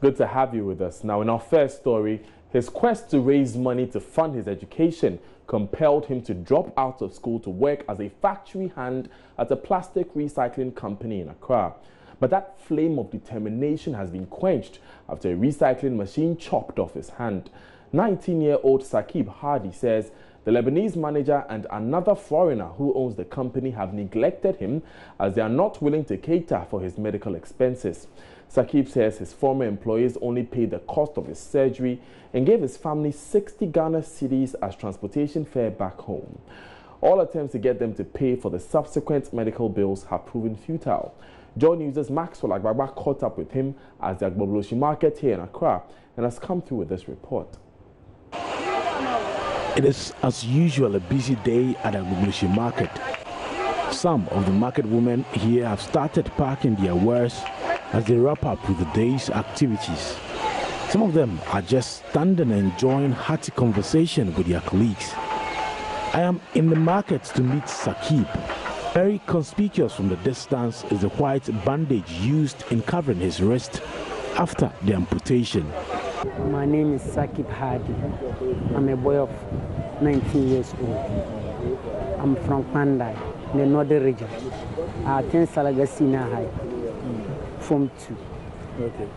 Good to have you with us. Now, in our first story, his quest to raise money to fund his education compelled him to drop out of school to work as a factory hand at a plastic recycling company in Accra. But that flame of determination has been quenched after a recycling machine chopped off his hand. 19-year-old Sakib Hardy says the Lebanese manager and another foreigner who owns the company have neglected him as they are not willing to cater for his medical expenses. Sakib says his former employees only paid the cost of his surgery and gave his family 60 Ghana cedis as transportation fare back home. All attempts to get them to pay for the subsequent medical bills have proven futile. Joy News' Maxwell Agbagba caught up with him at the Agbobloshi market here in Accra and has come through with this report. It is, as usual, a busy day at Agbobloshi market. Some of the market women here have started packing their wares as they wrap up with the day's activities. Some of them are just standing and enjoying hearty conversation with their colleagues. I am in the market to meet Sakib. Very conspicuous from the distance is the white bandage used in covering his wrist after the amputation. My name is Sakib Hardy. I'm a boy of 19 years old. I'm from Pandai, in the northern region. I attend Salaga Senior High, Form 2. Okay.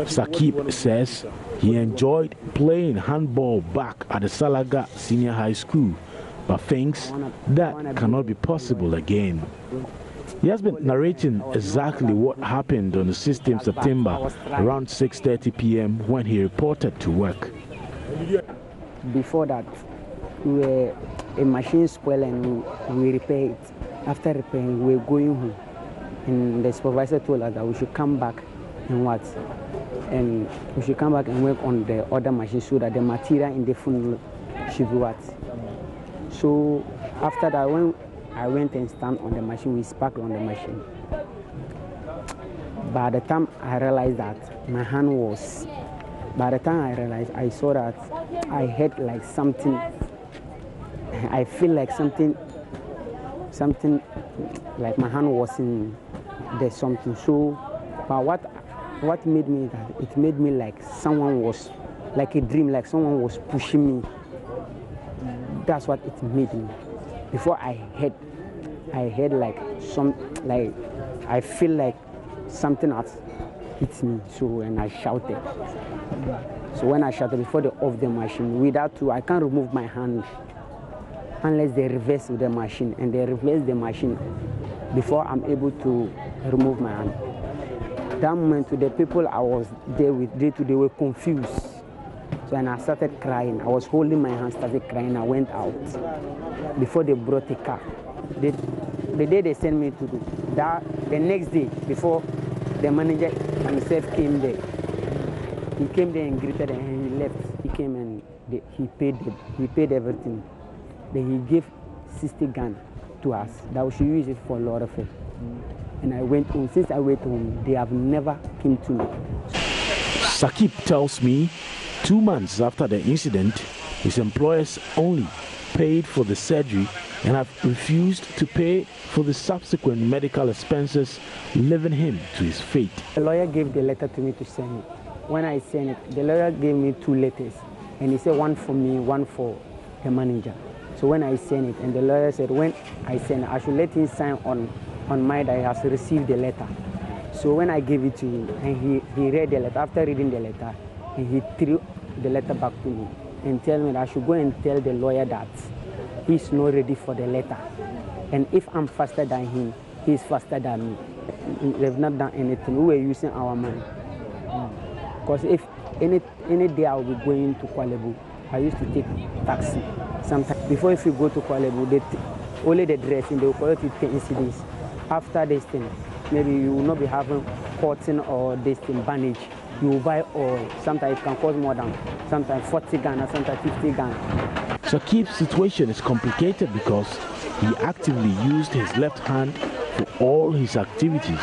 Sakib says he enjoyed playing handball back at the Salaga Senior High School, but thinks that cannot be possible again. He has been narrating exactly what happened on the 16th September around 6:30 p.m. when he reported to work. Before that, a machine spoiled and we repaired it. After repairing, we were going home. And the supervisor told us that we should come back and what? And we should come back and work on the other machine so that the material in the funnel should be what? So after that, when I went and stand on the machine, we sparked on the machine. By the time I realized that my hand was, I saw that I had like something, I feel like something like my hand was in there something. So, but what made me that? It made me like someone was, like a dream, like someone was pushing me. That's what it made me. Before I had like I feel like something else hit me. So and I shouted. So when I shouted before they off the machine, without to I can't remove my hand unless they reverse the machine, and they reverse the machine before I'm able to remove my hand. That moment, to the people I was there with, they were confused. So and I started crying. I was holding my hand, started crying. I went out before they brought a car. The day they sent me to do that, the next day before the manager himself came there. He came there and greeted and he left. He came and he paid everything. Then he gave 60 Ghana to us that we should use it for a lot of it. And I went home. Since I went home, they have never come to me. Sakib tells me 2 months after the incident, his employers only paid for the surgery and have refused to pay for the subsequent medical expenses, leaving him to his fate. The lawyer gave the letter to me to send it. When I sent it, the lawyer gave me 2 letters, and he said one for me, one for the manager. So when I sent it, and the lawyer said when I send it, I should let him sign on my that he has received the letter. So when I gave it to him, and he read the letter, after reading the letter, and he threw the letter back to me and tell me that I should go and tell the lawyer that he's not ready for the letter. And if I'm faster than him, he's faster than me. They've not done anything. We were using our money. Because if any day I will be going to Kuala Lumpur, I used to take taxi. Sometimes before, if you go to Kuala Lumpur, only the dressing, they will collect it 10 cedis. After this thing, maybe you will not be having cotton or this thing bandage. You will buy oil. Sometimes it can cost more than sometimes 40 Ghana, sometimes 50 Ghana. Sakib's situation is complicated because he actively used his left hand for all his activities,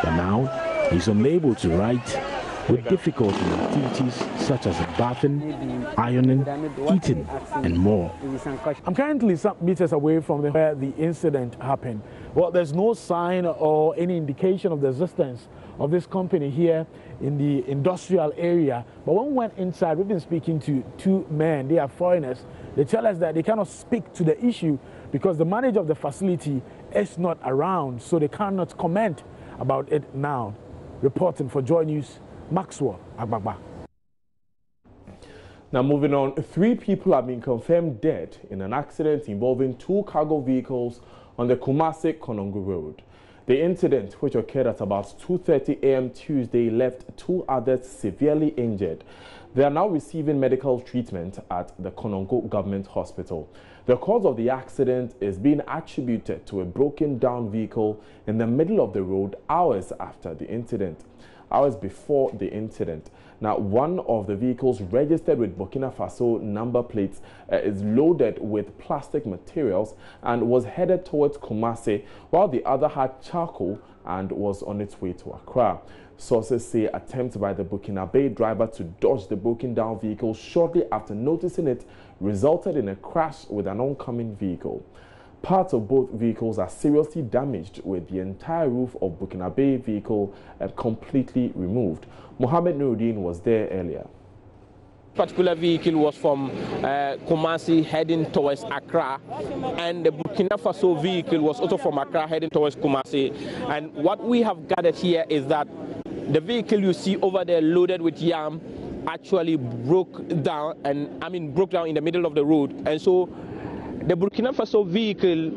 but now he's unable to write with difficulty in activities such as bathing, ironing, eating, and more. I'm currently some meters away from where the incident happened. Well, there's no sign or any indication of the existence of this company here in the industrial area. But when we went inside, we've been speaking to two men. They are foreigners. They tell us that they cannot speak to the issue because the manager of the facility is not around, so they cannot comment about it now. Reporting for Joy News, Maxwell Agbagba. Now moving on, 3 people have been confirmed dead in an accident involving 2 cargo vehicles on the Kumasi-Konongo Road. The incident, which occurred at about 2:30 a.m. Tuesday, left 2 others severely injured. They are now receiving medical treatment at the Konongo Government Hospital. The cause of the accident is being attributed to a broken down vehicle in the middle of the road hours after the incident. Hours before the incident. Now, one of the vehicles registered with Burkina Faso number plates is loaded with plastic materials and was headed towards Kumasi, while the other had charcoal and was on its way to Accra. Sources say attempts by the Burkinabe driver to dodge the broken down vehicle shortly after noticing it resulted in a crash with an oncoming vehicle. Parts of both vehicles are seriously damaged, with the entire roof of Burkinabe vehicle completely removed. Mohammed Nuruddin was there earlier. Particular vehicle was from Kumasi heading towards Accra, and the Burkina Faso vehicle was also from Accra heading towards Kumasi. And what we have gathered here is that the vehicle you see over there loaded with yam actually broke down in the middle of the road, and so the Burkina Faso vehicle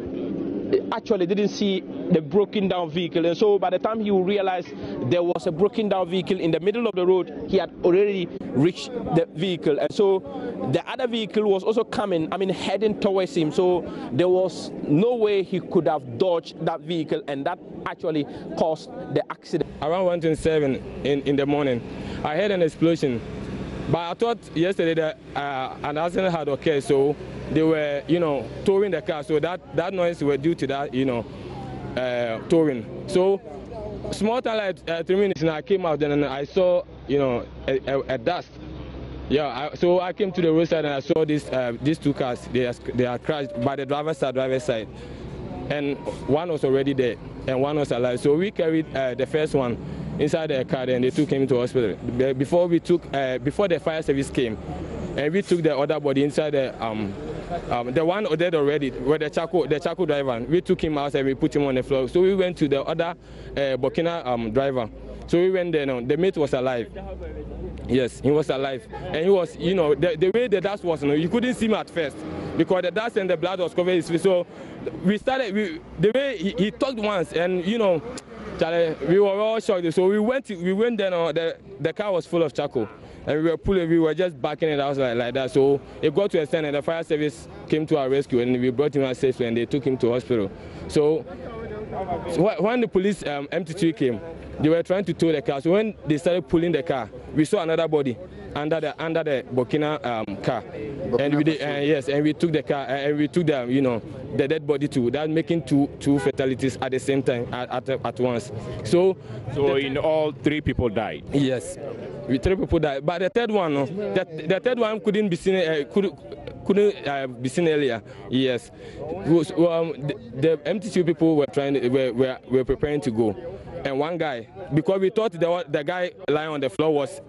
actually didn't see the broken down vehicle, and so by the time he realized there was a broken down vehicle in the middle of the road, he had already reached the vehicle, and so the other vehicle was also coming, heading towards him, so there was no way he could have dodged that vehicle, and that actually caused the accident. Around 1:27 in the morning, I heard an explosion, but I thought yesterday that an accident had occurred, so they were, towing the car, so that noise were due to that, towing. So small time, like 3 minutes, and I came out and I saw, a dust. Yeah, so I came to the roadside and I saw these 2 cars. They are crashed by the driver's side, and one was already dead and one was alive. So we carried the first one inside the car, and they took him to hospital. Before the fire service came, and we took the other body inside the one dead already, where the charcoal driver. We took him out and we put him on the floor. So we went to the other Burkina driver. So we went there. The mate was alive. Yes, he was alive, and he was, the way the dust was, you couldn't see him at first because the dust and the blood was covering his face. So we started. The way he talked once, and Charlie, we were all shocked. So we went there. The car was full of charcoal. And we were just backing it out like that. So it got to a stand, and the fire service came to our rescue, and we brought him out safely, and they took him to hospital. So when the police MT3 came, they were trying to tow the car. So when they started pulling the car, we saw another body under the Burkina car, and we did, and we took the car and we took the dead body too. That making two fatalities at the same time at once. So in all 3 people died. Yes. 3 people died, but the third one, the third one couldn't be seen. Couldn't be seen earlier. Yes, the MT2 people were preparing to go, and one guy, because we thought the guy lying on the floor was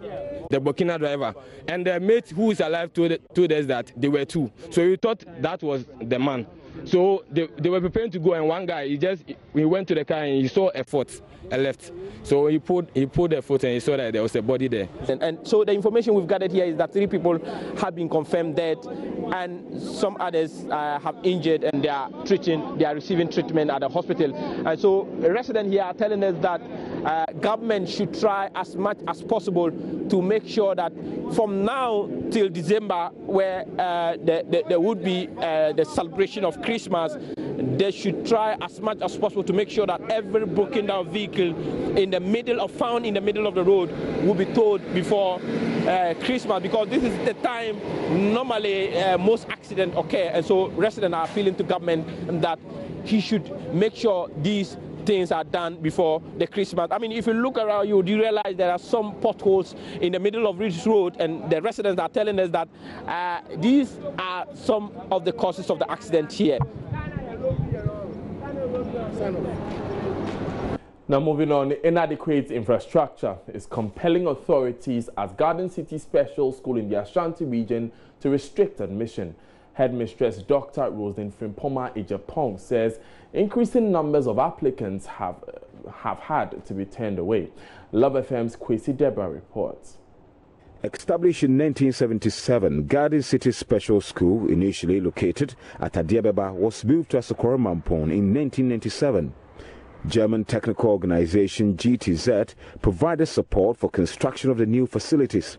the Burkina driver, and the mate who is alive told us that they were 2. So we thought that was the man. So they were preparing to go, and one guy he went to the car and he saw a foot, a left. So he pulled the foot and he saw that there was a body there. And so the information we've gathered here is that 3 people have been confirmed dead, and some others have injured, and they are receiving treatment at the hospital. And so residents here are telling us that government should try as much as possible to make sure that from now till December, where there would be the celebration of Christmas, they should try as much as possible to make sure that every broken down vehicle found in the middle of the road will be towed before Christmas, because this is the time normally most accidents occur. And so residents are appealing to government that he should make sure these things are done before the Christmas. I mean, if you look around you, do you realize there are some potholes in the middle of Ridge Road, and the residents are telling us that these are some of the causes of the accident here. Now moving on, inadequate infrastructure is compelling authorities at Garden City Special School in the Ashanti region to restrict admission. Headmistress Dr. Roslyn Frimpoma Ejapong says increasing numbers of applicants have had to be turned away. Love FM's Kwesi Deborah reports. Established in 1977, Garden City Special School, initially located at Adiabeba, was moved to Asokoro Mampong in 1997. German technical organization GTZ provided support for construction of the new facilities.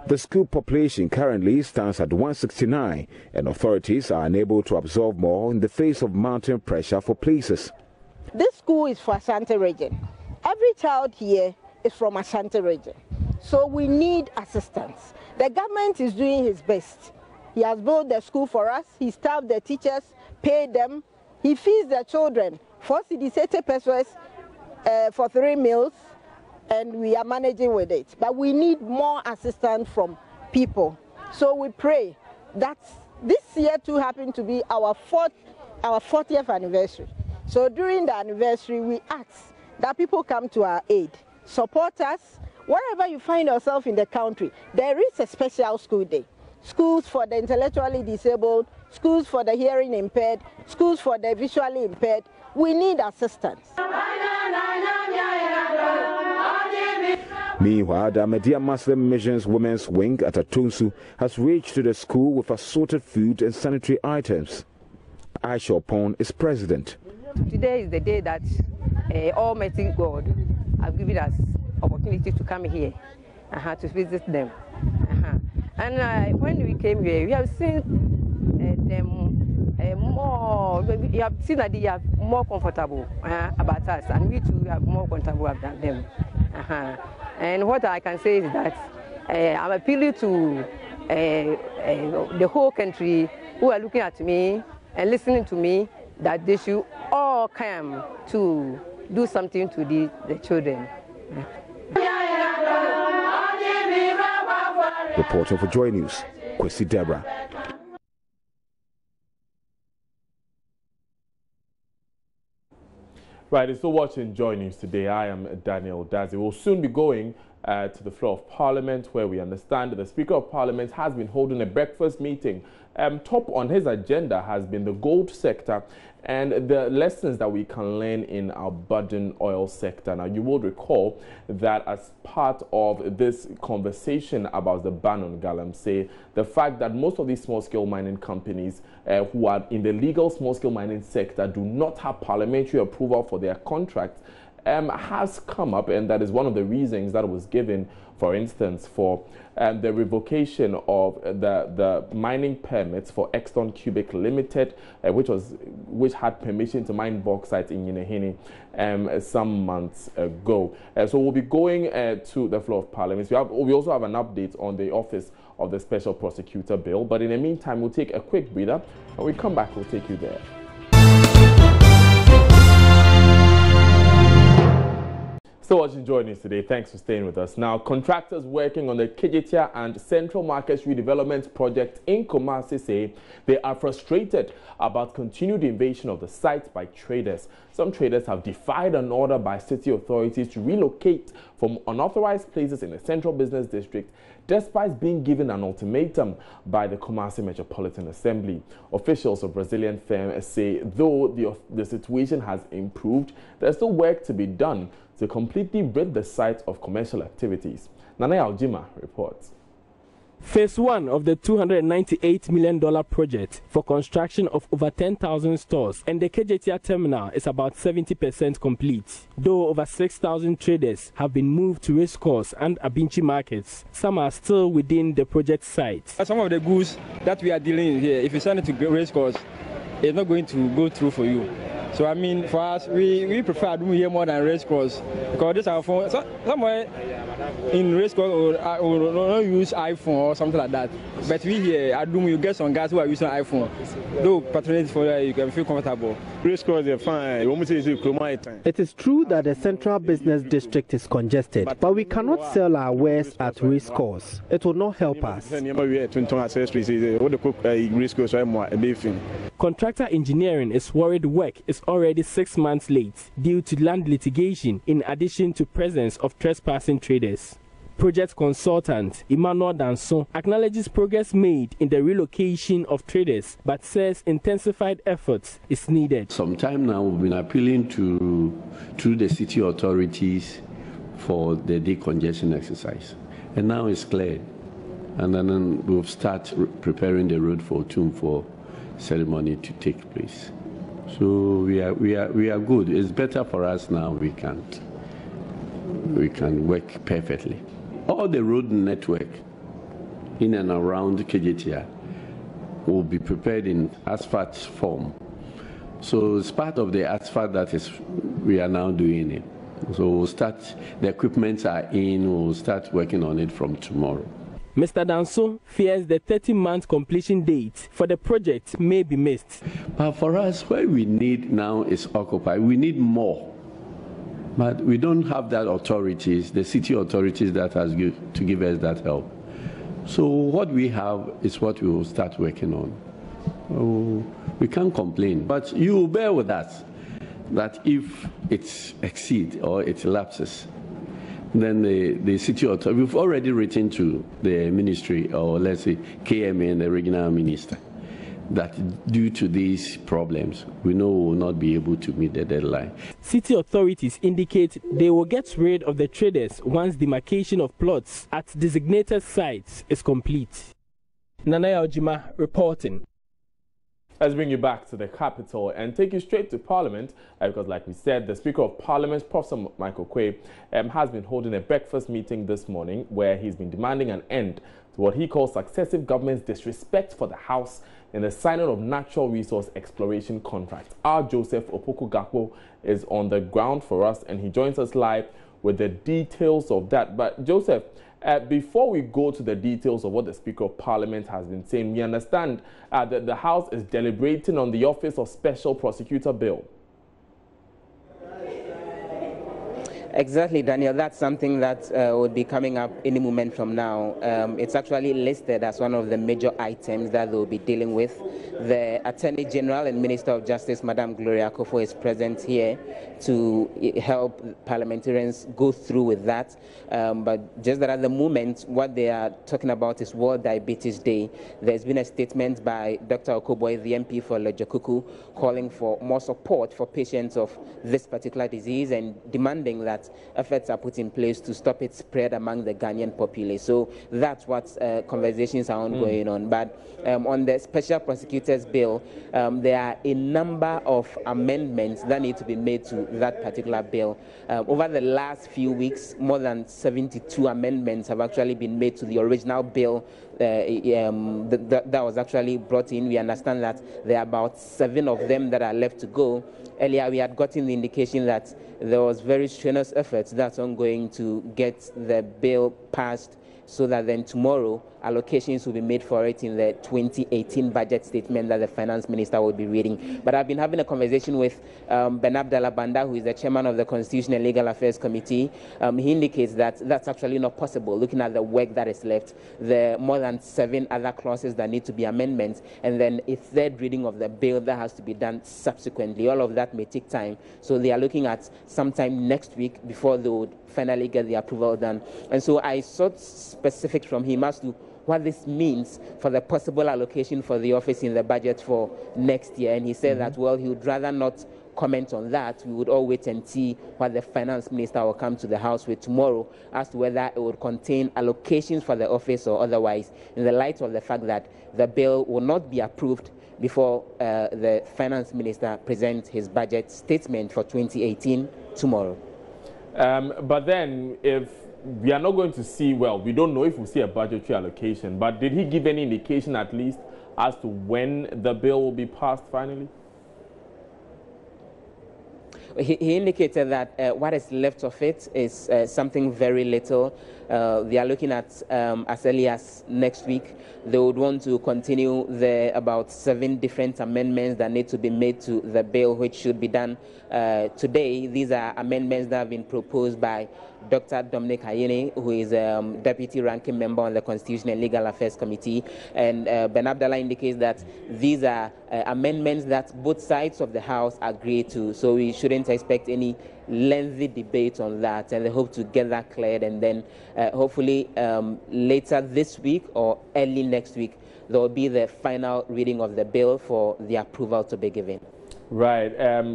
The school population currently stands at 169, and authorities are unable to absorb more in the face of mounting pressure for places. This school is for Ashanti region. Every child here is from Ashanti region. So we need assistance. The government is doing his best. He has built the school for us. He staffed the teachers, paid them. He feeds the children. 4 cedis pesos for 3 meals, and we are managing with it. But we need more assistance from people. So we pray that this year too happened to be our 40th anniversary. So during the anniversary, we ask that people come to our aid, support us. Wherever you find yourself in the country, there is a special school day. Schools for the intellectually disabled, schools for the hearing impaired, schools for the visually impaired. We need assistance. Meanwhile, the Ahmadiyya Muslim Missions Women's Wing at Atunsu has reached to the school with assorted food and sanitary items. Aisha Opon is president. Today is the day that Almighty God has given us opportunity to come here to visit them. And when we came here, we have seen them more. We have seen that they are more comfortable about us, and we too are more comfortable about them. And what I can say is that I'm appealing to the whole country who are looking at me and listening to me, that they should all come to do something to the children. Reporting for Joy News, Kwesi Deborah. Right, you're still watching Joy News today. I am Daniel Dazi. We'll soon be going to the floor of Parliament, where we understand that the Speaker of Parliament has been holding a breakfast meeting. Top on his agenda has been the gold sector and the lessons that we can learn in our budding oil sector. Now, you will recall that as part of this conversation about the ban on galamsey, the fact that most of these small-scale mining companies who are in the legal small-scale mining sector do not have parliamentary approval for their contracts has come up, and that is one of the reasons that was given, for instance, for the revocation of the mining permits for Exxon Cubic Limited, which had permission to mine bauxite in Yinahini some months ago. So we'll be going to the floor of Parliament. We also have an update on the office of the Special Prosecutor bill, but in the meantime, we'll take a quick breather. When we come back, we'll take you there. So watching Joy News today, thanks for staying with us. Now, contractors working on the Kejetia and Central Markets Redevelopment project in Kumasi say they are frustrated about continued invasion of the site by traders. Some traders have defied an order by city authorities to relocate from unauthorized places in the Central Business District, despite being given an ultimatum by the Kumasi Metropolitan Assembly. Officials of Brazilian firm say though the situation has improved, there's still work to be done to completely rid the site of commercial activities. Nana Aljima reports. Phase 1 of the $298 million project for construction of over 10,000 stores and the Kejetia terminal is about 70% complete. Though over 6,000 traders have been moved to racecourse and Abinchi markets, some are still within the project site. Some of the goods that we are dealing with here, if you send it to racecourse, it's not going to go through for you. So I mean, for us, we prefer Adum here more than racecourse, because this our phone. Somewhere in racecourse will not use iPhone or something like that. But we here Adum, you get some guys who are using iPhone. Though patronage for you can feel comfortable. It is true that the central business district is congested, but we cannot sell our wares at race course. It will not help us. Contractor engineering is worried work is already 6 months late due to land litigation in addition to presence of trespassing traders. Project consultant Emmanuel Danson acknowledges progress made in the relocation of traders, but says intensified efforts is needed. Some time now we've been appealing to the city authorities for the decongestion exercise, and now it's cleared, and then we'll start preparing the road for Tumfor ceremony to take place. So we are good. It's better for us now. We can work perfectly. All the road network in and around KJTR will be prepared in asphalt form. So it's part of the asphalt that we are now doing it. So we'll start, the equipment are in, we'll start working on it from tomorrow. Mr. Danso fears the 30-month completion date for the project may be missed. But for us, what we need now is occupy. We need more. But we don't have that authorities, the city authorities that has to give us that help. So what we have is what we will start working on. We can't complain, but you bear with us that if it exceeds or it lapses, then the city authority, we've already written to the ministry, or let's say KMA and the regional minister, that due to these problems, we know we will not be able to meet the deadline. City authorities indicate they will get rid of the traders once demarcation of plots at designated sites is complete. Nanaya Ojima reporting. Let's bring you back to the capital and take you straight to Parliament because, like we said, the Speaker of Parliament, Professor Michael Quay, has been holding a breakfast meeting this morning where he's been demanding an end to what he calls successive governments' disrespect for the House in the signing of natural resource exploration contracts. Our Joseph Opoku Gakpo is on the ground for us and he joins us live with the details of that. But Joseph, before we go to the details of what the Speaker of Parliament has been saying, we understand that the House is deliberating on the Office of Special Prosecutor Bill. Exactly, Daniel. That's something that would be coming up any moment from now. It's actually listed as one of the major items that they'll be dealing with. The Attorney General and Minister of Justice, Madam Gloria Akofo, is present here to help parliamentarians go through with that. But just that at the moment, what they are talking about is World Diabetes Day. There's been a statement by Dr. Okoboy, the MP for Lejokuku, calling for more support for patients of this particular disease and demanding that efforts are put in place to stop its spread among the Ghanaian populace. So that's what conversations are ongoing on. But on the Special Prosecutors Bill, there are a number of amendments that need to be made to that particular bill. Over the last few weeks, more than 72 amendments have actually been made to the original bill that was actually brought in. We understand that there are about 7 of them that are left to go. Earlier, we had gotten the indication that there was very strenuous efforts that's ongoing to get the bill passed so that then tomorrow allocations will be made for it in the 2018 budget statement that the finance minister will be reading. But I've been having a conversation with Ben Abdallah Banda, who is the chairman of the Constitutional and Legal Affairs Committee. He indicates that that's actually not possible, looking at the work that is left, the more than 7 other clauses that need to be amendments, and then a 3rd reading of the bill that has to be done subsequently. All of that may take time. So they are looking at sometime next week before they would finally get the approval done. And so I sought specifics from him as to what this means for the possible allocation for the office in the budget for next year. And he said that, well, he would rather not comment on that. We would all wait and see what the finance minister will come to the House with tomorrow as to whether it would contain allocations for the office or otherwise, in the light of the fact that the bill will not be approved before the finance minister presents his budget statement for 2018 tomorrow. But then, if we are not going to see, well, we don't know if we'll see a budgetary allocation, but did he give any indication at least as to when the bill will be passed finally? he indicated that what is left of it is something very little. They are looking at as early as next week. They would want to continue the about 7 different amendments that need to be made to the bill, which should be done today. These are amendments that have been proposed by Dr. Dominic Ayeni, who is Deputy Ranking Member on the Constitution and Legal Affairs Committee. And Ben Abdallah indicates that these are amendments that both sides of the House agree to. So we shouldn't expect any lengthy debate on that, and they hope to get that cleared, and then hopefully later this week or early next week there will be the final reading of the bill for the approval to be given. Right,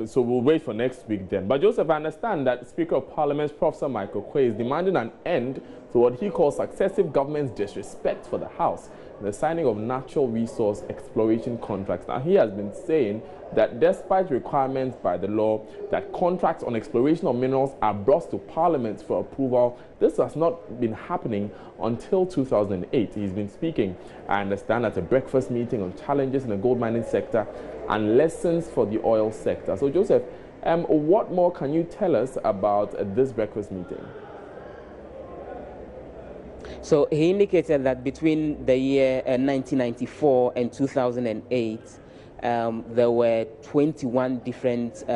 so we'll wait for next week then. But Joseph, I understand that Speaker of Parliament, Professor Michael Quay, is demanding an end to what he calls successive government's disrespect for the House, the signing of natural resource exploration contracts. Now, he has been saying that despite requirements by the law that contracts on exploration of minerals are brought to Parliament for approval, this has not been happening until 2008. He's been speaking, I understand, at a breakfast meeting on challenges in the gold mining sector and lessons for the oil sector. So, Joseph, what more can you tell us about this breakfast meeting? So he indicated that between the year 1994 and 2008, there were 21 different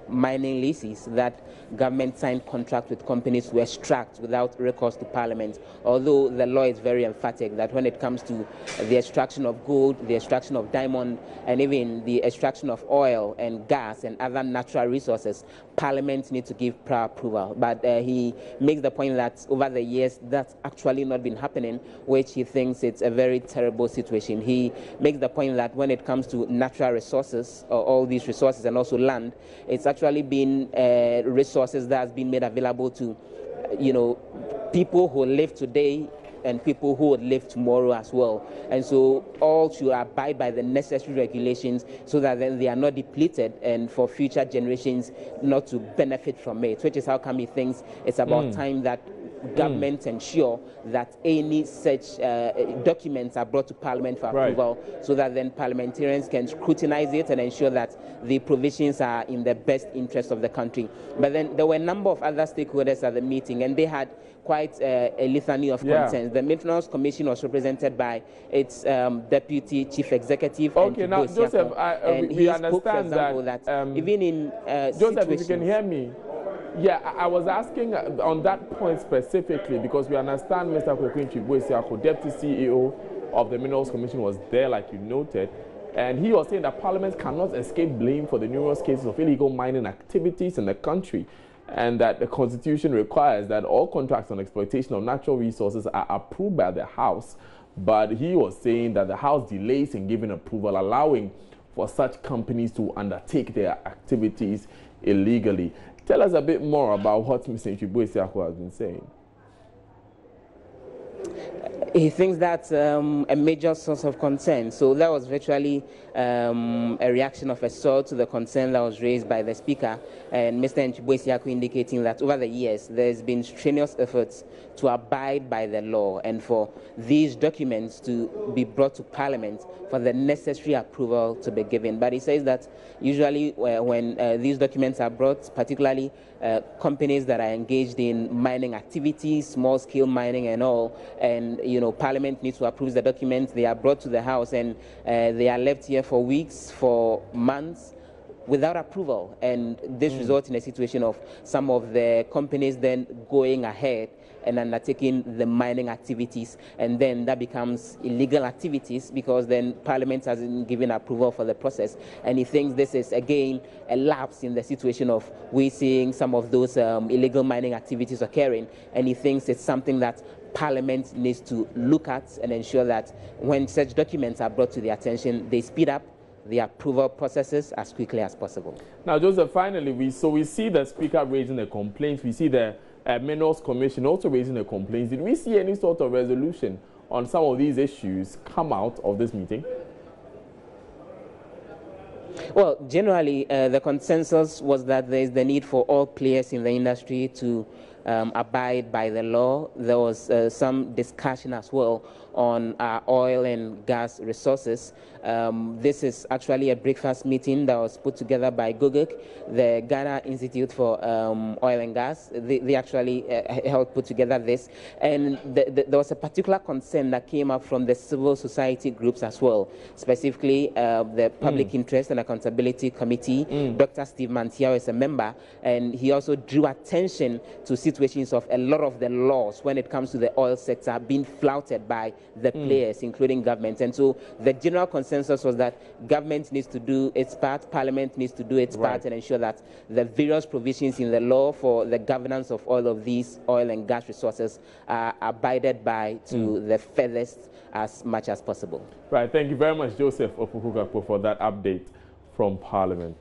mining leases that government signed contracts with companies to extract without recourse to Parliament, although the law is very emphatic that when it comes to the extraction of gold, the extraction of diamond, and even the extraction of oil and gas and other natural resources, Parliament needs to give prior approval. But he makes the point that over the years that's actually not been happening, which he thinks it's a very terrible situation. He makes the point that when it comes to natural resources, or all these resources, and also land, it's actually been resources that has been made available to, people who live today and people who would live tomorrow as well. And so all should abide by the necessary regulations so that then they are not depleted and for future generations not to benefit from it, which is how come he thinks it's about time that government ensure that any such documents are brought to Parliament for approval, so that then parliamentarians can scrutinize it and ensure that the provisions are in the best interest of the country. But then there were a number of other stakeholders at the meeting, and they had quite a litany of concerns. The Maintenance Commission was represented by its Deputy Chief Executive. Okay, now, Joseph, we understand that even in Joseph, if you can hear me. Yeah, I was asking on that point specifically because we understand Mr. Kwekwe, Deputy CEO of the Minerals Commission, was there, like you noted, and he was saying that Parliament cannot escape blame for the numerous cases of illegal mining activities in the country, and that the Constitution requires that all contracts on exploitation of natural resources are approved by the House. But he was saying that the House delays in giving approval, allowing for such companies to undertake their activities illegally. Tell us a bit more about what Mr. Nchibwe has been saying. He thinks that's a major source of concern. So that was virtually a reaction of a sort to the concern that was raised by the Speaker, and Mr. Nchibwe indicating that over the years there's been strenuous efforts to abide by the law and for these documents to be brought to Parliament for the necessary approval to be given. But he says that usually when these documents are brought, particularly companies that are engaged in mining activities, small-scale mining and all, and Parliament needs to approve the documents, they are brought to the House and they are left here for weeks, for months, without approval. And this results in a situation of some of the companies then going ahead and undertaking the mining activities, and then that becomes illegal activities because then Parliament hasn't given approval for the process. And he thinks this is again a lapse in the situation of we seeing some of those illegal mining activities occurring, and he thinks it's something that Parliament needs to look at and ensure that when such documents are brought to their attention, they speed up the approval processes as quickly as possible. Now, Joseph, finally, we see the Speaker raising the complaints. We see the Minerals Commission also raising the complaints. Did we see any sort of resolution on some of these issues come out of this meeting? Well, generally, the consensus was that there is the need for all players in the industry to abide by the law. There was some discussion as well on our oil and gas resources. This is actually a breakfast meeting that was put together by GUGUC, the Ghana Institute for Oil and Gas. They actually helped put together this. And there was a particular concern that came up from the civil society groups as well, specifically the Public Interest and Accountability Committee. Dr. Steve Mantiao is a member, and he also drew attention to situations of a lot of the laws when it comes to the oil sector being flouted by the players, including government. And so the general consensus was that government needs to do its part, Parliament needs to do its part, and ensure that the various provisions in the law for the governance of all of these oil and gas resources are abided by to the furthest as much as possible. Right. Thank you very much, Joseph Opoku-Gakpo, for that update from Parliament.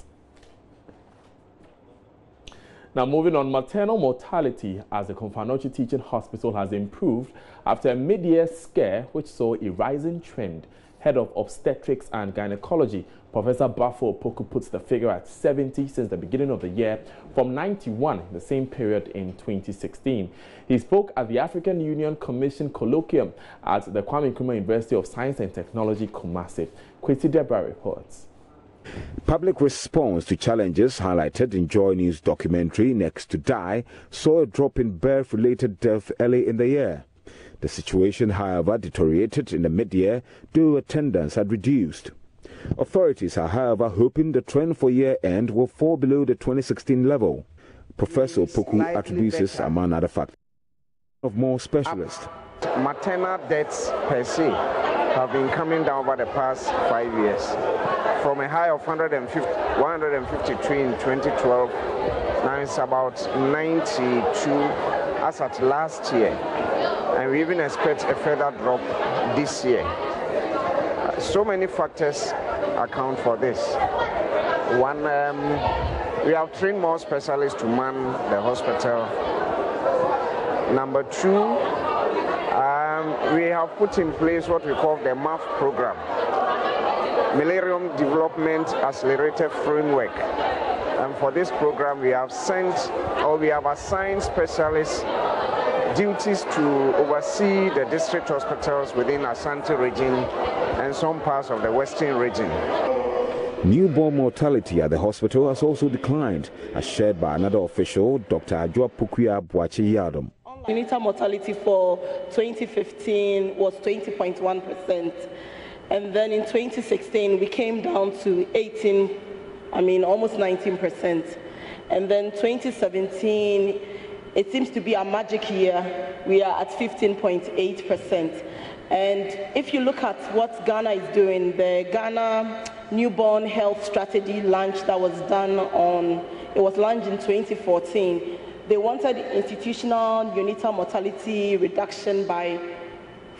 Now, moving on, maternal mortality at the Komfanochi Teaching Hospital has improved after a mid-year scare which saw a rising trend. Head of Obstetrics and Gynecology, Professor Bafo Opoku, puts the figure at 70 since the beginning of the year, from 91 in the same period in 2016. He spoke at the African Union Commission colloquium at the Kwame Nkrumah University of Science and Technology, Kumasi. Kwesi Debra reports. Public response to challenges highlighted in Joy News documentary Next to Die saw a drop in birth-related death early in the year. The situation, however, deteriorated in the mid-year, though attendance had reduced. Authorities are, however, hoping the trend for year-end will fall below the 2016 level. Professor Opoku attributes this, among other factors, of more specialists. Maternal deaths per se have been coming down over the past 5 years. From a high of 153 in 2012, now it's about 92 as at last year. And we even expect a further drop this year. So many factors account for this. One, we have trained more specialists to man the hospital. Number two, we have put in place what we call the MAF program, Millennium Development Accelerated Framework. And for this program, we have assigned specialists duties to oversee the district hospitals within Ashanti region and some parts of the western region. Newborn mortality at the hospital has also declined, as shared by another official, Dr. Ajua Pukuya Boache-Yadom. Neonatal mortality for 2015 was 20.1%. And then in 2016, we came down to almost 19%. And then 2017, it seems to be a magic year. We are at 15.8%. And if you look at what Ghana is doing, the Ghana Newborn Health Strategy launch that was launched in 2014. They wanted institutional neonatal mortality reduction by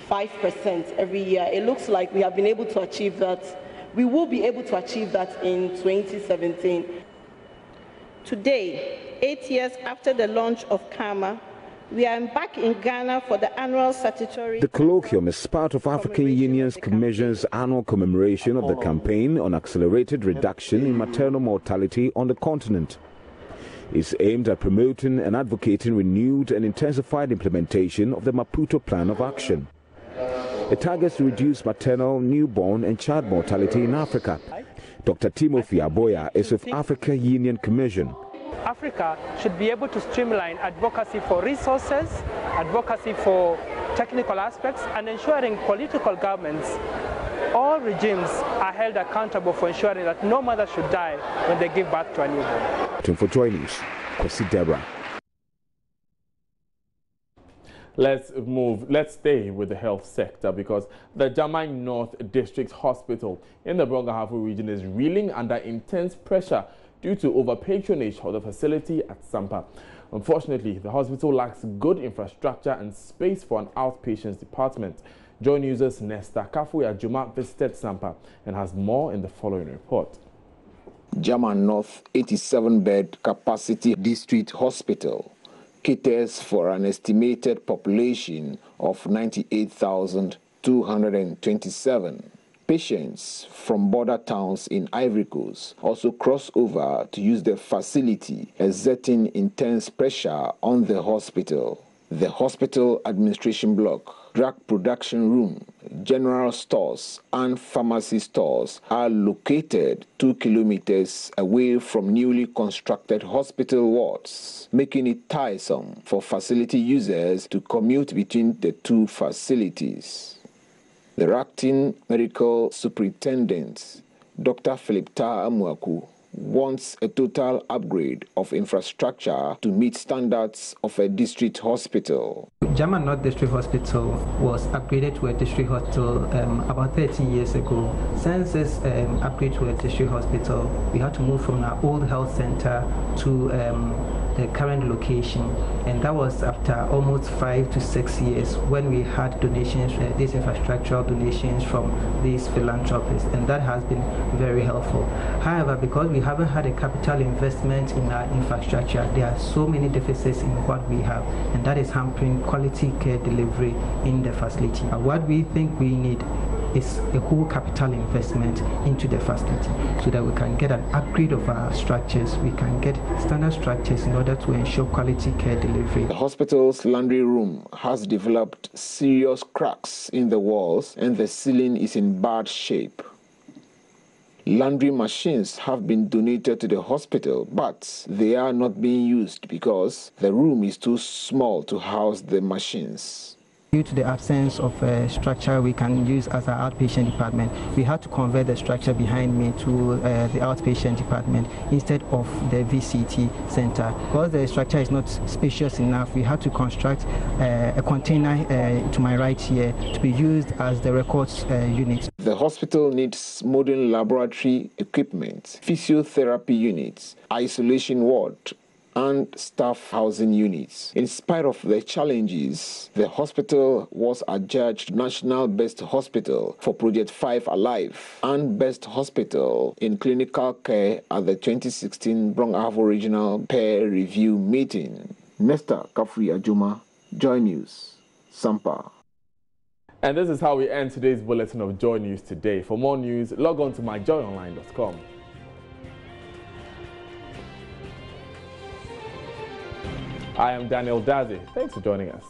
5% every year. It looks like we have been able to achieve that. We will be able to achieve that in 2017. Today, 8 years after the launch of KAMA, we are back in Ghana for the annual statutory... The colloquium is part of African Union's Commission's annual commemoration of the campaign on accelerated reduction in maternal mortality on the continent. It's aimed at promoting and advocating renewed and intensified implementation of the Maputo Plan of Action. It targets to reduce maternal, newborn and child mortality in Africa. Dr. Timothy Aboya is of African Union Commission. Africa should be able to streamline advocacy for resources, advocacy for technical aspects, and ensuring political governments, all regimes are held accountable for ensuring that no mother should die when they give birth to a newborn. For Joy News, Kwesi Debra. Let's stay with the health sector, because the Jamai North District Hospital in the Brongahafo region is reeling under intense pressure due to over-patronage of the facility at Sampa. Unfortunately, the hospital lacks good infrastructure and space for an outpatients department. Joy News' Nesta Kafuya Juma visited Sampa and has more in the following report. Jama North 87-bed capacity district hospital caters for an estimated population of 98,227. patients from border towns in Ivory Coast also cross over to use the facility, exerting intense pressure on the hospital. The hospital administration block, drug production room, general stores and pharmacy stores are located 2 kilometers away from newly constructed hospital wards, making it tiresome for facility users to commute between the two facilities. The acting medical superintendent, Dr. Philip Ta Amuaku, wants a total upgrade of infrastructure to meet standards of a district hospital. German North District Hospital was upgraded to a district hospital about 13 years ago. Since this upgrade to a district hospital, we had to move from our old health center to the current location, and that was after almost 5 to 6 years when we had donations, these infrastructural donations from these philanthropists, and that has been very helpful. However, because we haven't had a capital investment in our infrastructure, there are so many deficits in what we have, and that is hampering quality care delivery in the facility. What we think we need is a whole capital investment into the facility so that we can get an upgrade of our structures, we can get standard structures in order to ensure quality care delivery. The hospital's laundry room has developed serious cracks in the walls and the ceiling is in bad shape. Laundry machines have been donated to the hospital, but they are not being used because the room is too small to house the machines. Due to the absence of a structure we can use as our outpatient department, we had to convert the structure behind me to the outpatient department instead of the VCT center. Because the structure is not spacious enough, we had to construct a container to my right here to be used as the records unit. The hospital needs modern laboratory equipment, physiotherapy units, isolation ward, and staff housing units. In spite of the challenges, the hospital was adjudged National Best Hospital for Project 5 Alive and Best Hospital in Clinical Care at the 2016 Brong-Ahafo Regional Peer Review Meeting. Nesta Kafri Ajuma, Joy News, Sampa. And this is how we end today's bulletin of Joy News today. For more news, log on to myjoyonline.com. I am Daniel Dazi. Thanks for joining us.